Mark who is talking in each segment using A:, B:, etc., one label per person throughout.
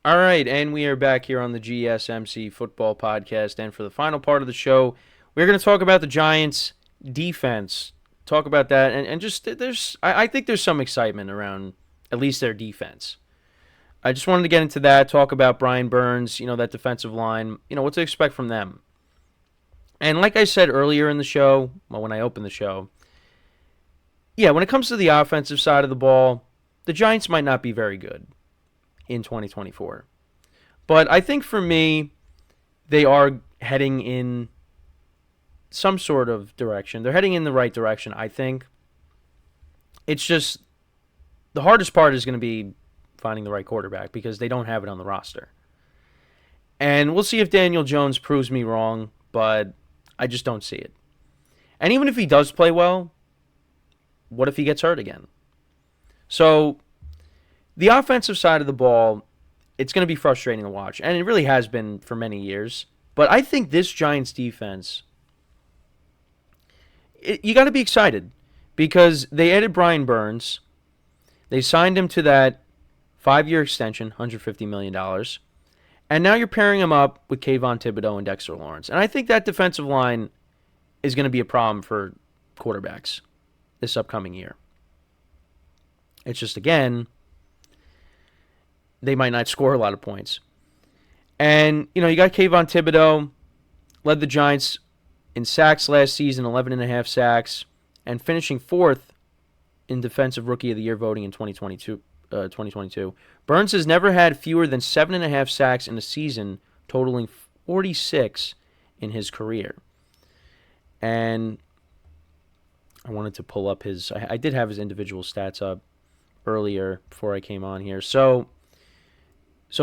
A: All right, and we are back here on the GSMC Football Podcast. And for the final part of the show, we're going to talk about the Giants' defense. Talk about that, and just I think there's some excitement around at least their defense. I just wanted to get into that, talk about Brian Burns, that defensive line, what to expect from them. And like I said earlier in the show, well, when I opened the show, yeah, when it comes to the offensive side of the ball, the Giants might not be very good in 2024. But I think for me, they are heading in some sort of direction. They're heading in the right direction, I think. It's just the hardest part is going to be finding the right quarterback because they don't have it on the roster. And we'll see if Daniel Jones proves me wrong, but I just don't see it. And even if he does play well, what if he gets hurt again? So the offensive side of the ball, it's going to be frustrating to watch, and it really has been for many years. But I think this Giants defense, you got to be excited because they added Brian Burns. They signed him to that 5-year extension, $150 million. And now you're pairing him up with Kayvon Thibodeaux and Dexter Lawrence. And I think that defensive line is going to be a problem for quarterbacks this upcoming year. It's just, again, they might not score a lot of points. And, you got Kayvon Thibodeaux, led the Giants in sacks last season, 11.5 sacks, and finishing fourth in Defensive Rookie of the Year voting in 2022. Burns has never had fewer than 7.5 sacks in a season, totaling 46 in his career. And I wanted to pull up I did have his individual stats up earlier before I came on here. So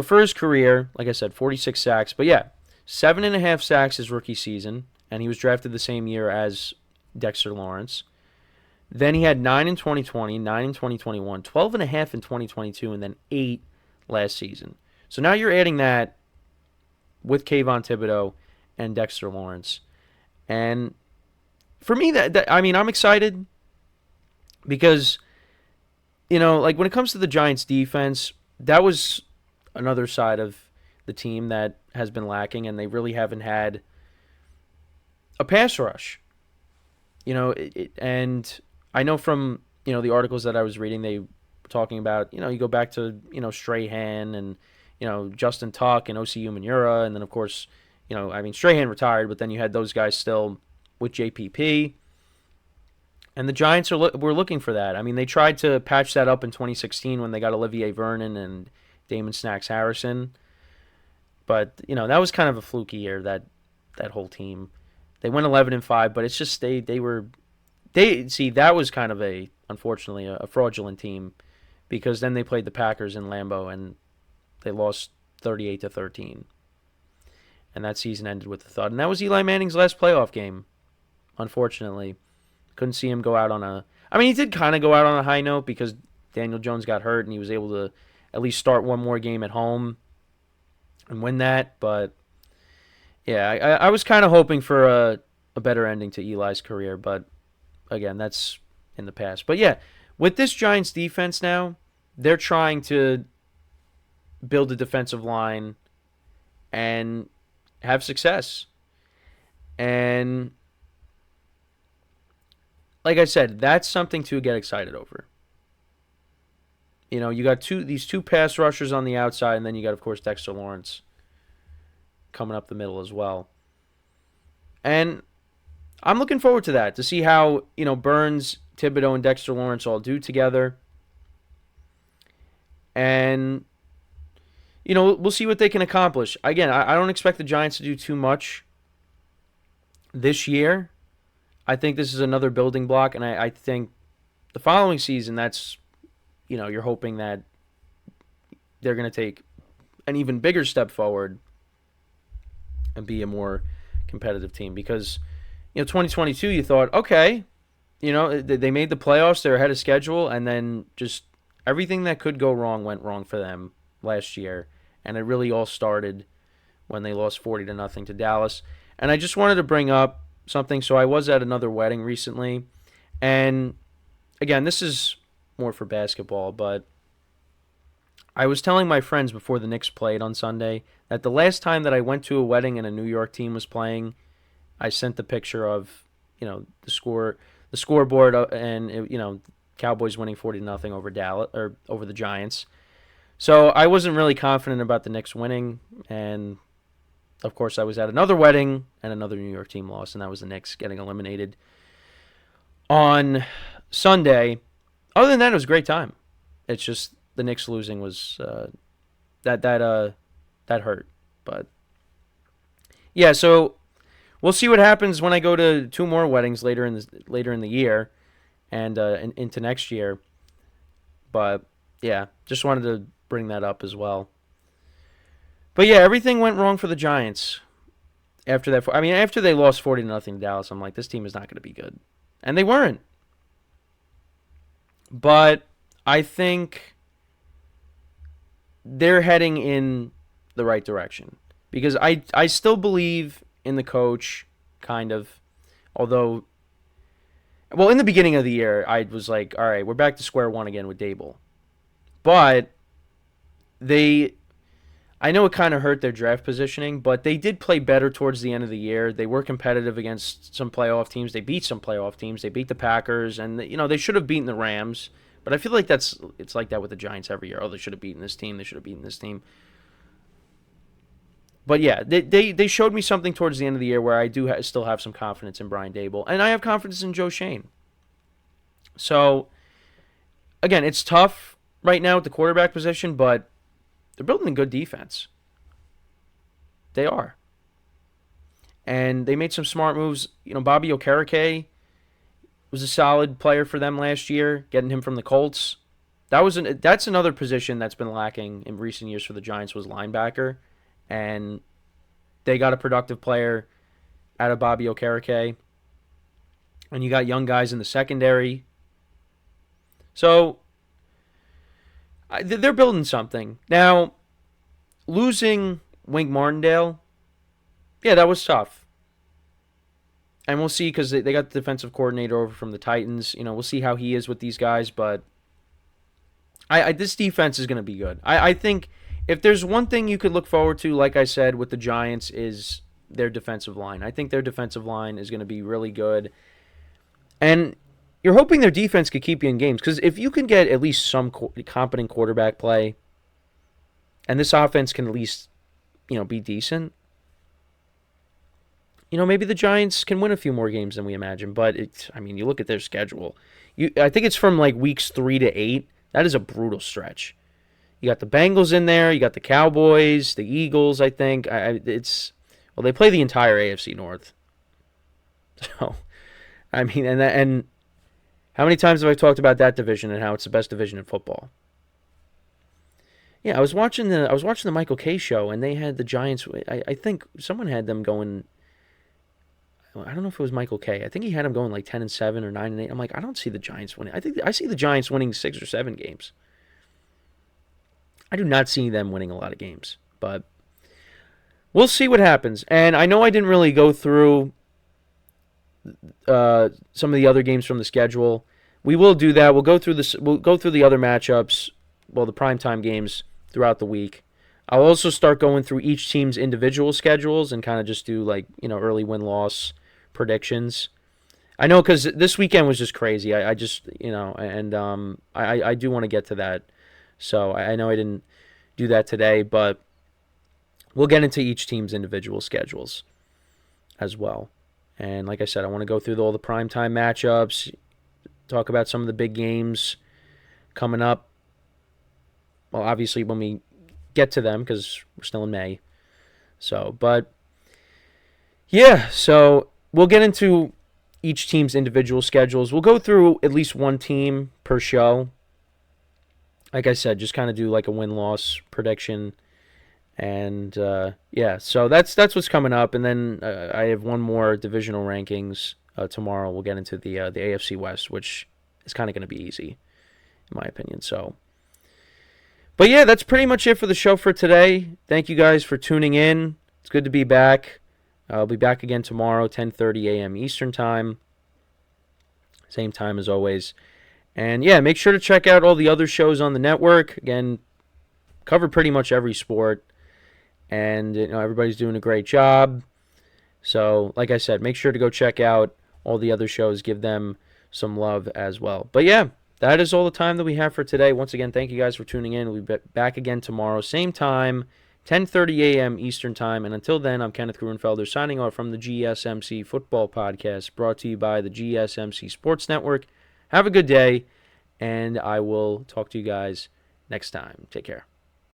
A: for his career, like I said, 46 sacks. But yeah, 7.5 sacks his rookie season, and he was drafted the same year as Dexter Lawrence. Then he had 9 in 2020, 9 in 2021, 12.5 in 2022, and then 8 last season. So now you're adding that with Kayvon Thibodeaux and Dexter Lawrence. And for me, I'm excited because, like when it comes to the Giants defense, that was another side of the team that has been lacking, and they really haven't had a pass rush. And I know from, the articles that I was reading, they were talking about, you go back to, Strahan and, Justin Tuck and O.C. Umenyiora, and then, of course, Strahan retired, but then you had those guys still with JPP. And the Giants were looking for that. I mean, they tried to patch that up in 2016 when they got Olivier Vernon and Damon Snacks Harrison. But, that was kind of a fluky year, that whole team. They went 11-5, but it's just that was kind of unfortunately a fraudulent team because then they played the Packers in Lambeau and they lost 38-13. And that season ended with a thud. And that was Eli Manning's last playoff game, unfortunately. Couldn't see him go out he did kind of go out on a high note because Daniel Jones got hurt and he was able to at least start one more game at home and win that. But, yeah, I was kind of hoping for a better ending to Eli's career. But, again, that's in the past. But, yeah, with this Giants defense now, they're trying to build a defensive line and have success. And like I said, that's something to get excited over. You got these two pass rushers on the outside, and then you got, of course, Dexter Lawrence coming up the middle as well. And I'm looking forward to that, to see how, Burns, Thibodeaux, and Dexter Lawrence all do together. And, we'll see what they can accomplish. Again, I don't expect the Giants to do too much this year. I think this is another building block, and I think the following season, that's, you're hoping that they're going to take an even bigger step forward and be a more competitive team. Because, 2022, you thought, okay, they made the playoffs, they're ahead of schedule, and then just everything that could go wrong went wrong for them last year. And it really all started when they lost 40-0 to Dallas. And I just wanted to bring up something. So I was at another wedding recently, and again, this is more for basketball, but I was telling my friends before the Knicks played on Sunday that the last time that I went to a wedding and a New York team was playing, I sent the picture of, the scoreboard, and Cowboys winning 40-0 over Dallas or over the Giants. So I wasn't really confident about the Knicks winning, and of course I was at another wedding and another New York team lost, and that was the Knicks getting eliminated on Sunday. Other than that, it was a great time. It's just the Knicks losing was that hurt, but yeah. So we'll see what happens when I go to 2 more weddings later in the year and into next year. But yeah, just wanted to bring that up as well. But yeah, everything went wrong for the Giants after that. I mean, after they lost 40-0 to Dallas, I'm like, this team is not going to be good, and they weren't. But I think they're heading in the right direction because I still believe in the coach, kind of. Although, well, in the beginning of the year, I was like, all right, we're back to square one again with Dable. But I know it kind of hurt their draft positioning, but they did play better towards the end of the year. They were competitive against some playoff teams. They beat some playoff teams. They beat the Packers, and they should have beaten the Rams. But I feel like it's like that with the Giants every year. Oh, they should have beaten this team. They should have beaten this team. But yeah, they showed me something towards the end of the year where I do still have some confidence in Brian Dable, and I have confidence in Joe Shane. So again, it's tough right now at the quarterback position, but they're building a good defense. They are. And they made some smart moves. Bobby Okereke was a solid player for them last year, getting him from the Colts. That's another position that's been lacking in recent years for the Giants was linebacker. And they got a productive player out of Bobby Okereke. And you got young guys in the secondary. So they're building something. Now, losing Wink Martindale, yeah, that was tough. And we'll see because they got the defensive coordinator over from the Titans. We'll see how he is with these guys. But this defense is going to be good. I think if there's one thing you could look forward to, like I said, with the Giants, is their defensive line. I think their defensive line is going to be really good. And you're hoping their defense could keep you in games. Because if you can get at least some competent quarterback play, and this offense can at least, be decent, maybe the Giants can win a few more games than we imagine. But you look at their schedule. I think it's from like weeks 3 to 8. That is a brutal stretch. You got the Bengals in there. You got the Cowboys, the Eagles. I think they play the entire AFC North. So, and how many times have I talked about that division and how it's the best division in football? Yeah, I was watching the Michael Kay show, and they had the Giants. I think someone had them going. I don't know if it was Michael Kay. I think he had them going like 10-7 or 9-8. I'm like, I don't see the Giants winning. I see the Giants winning 6 or 7 games. I do not see them winning a lot of games, but we'll see what happens. And I know I didn't really go through some of the other games from the schedule. We will do that. We'll go through the other matchups, the primetime games throughout the week. I'll also start going through each team's individual schedules and kind of just do early win-loss predictions. I know because this weekend was just crazy. I just I do want to get to that. So I know I didn't do that today, but we'll get into each team's individual schedules as well. And like I said, I want to go through all the primetime matchups, talk about some of the big games coming up. Well, obviously when we get to them because we're still in May. But yeah, so we'll get into each team's individual schedules. We'll go through at least one team per show. Like I said, just kind of do like a win-loss prediction. And yeah, so that's what's coming up. And then I have one more divisional rankings tomorrow. We'll get into the AFC West, which is kind of going to be easy, in my opinion. But yeah, that's pretty much it for the show for today. Thank you guys for tuning in. It's good to be back. I'll be back again tomorrow, 10:30 a.m. Eastern Time. Same time as always. And yeah, make sure to check out all the other shows on the network. Again, covered pretty much every sport, and everybody's doing a great job. So, like I said, make sure to go check out all the other shows. Give them some love as well. But yeah, that is all the time that we have for today. Once again, thank you guys for tuning in. We'll be back again tomorrow, same time, 10:30 a.m. Eastern Time. And until then, I'm Kenneth Gruenfelder signing off from the GSMC Football Podcast, brought to you by the GSMC Sports Network. Have a good day, and I will talk to you guys next time. Take care.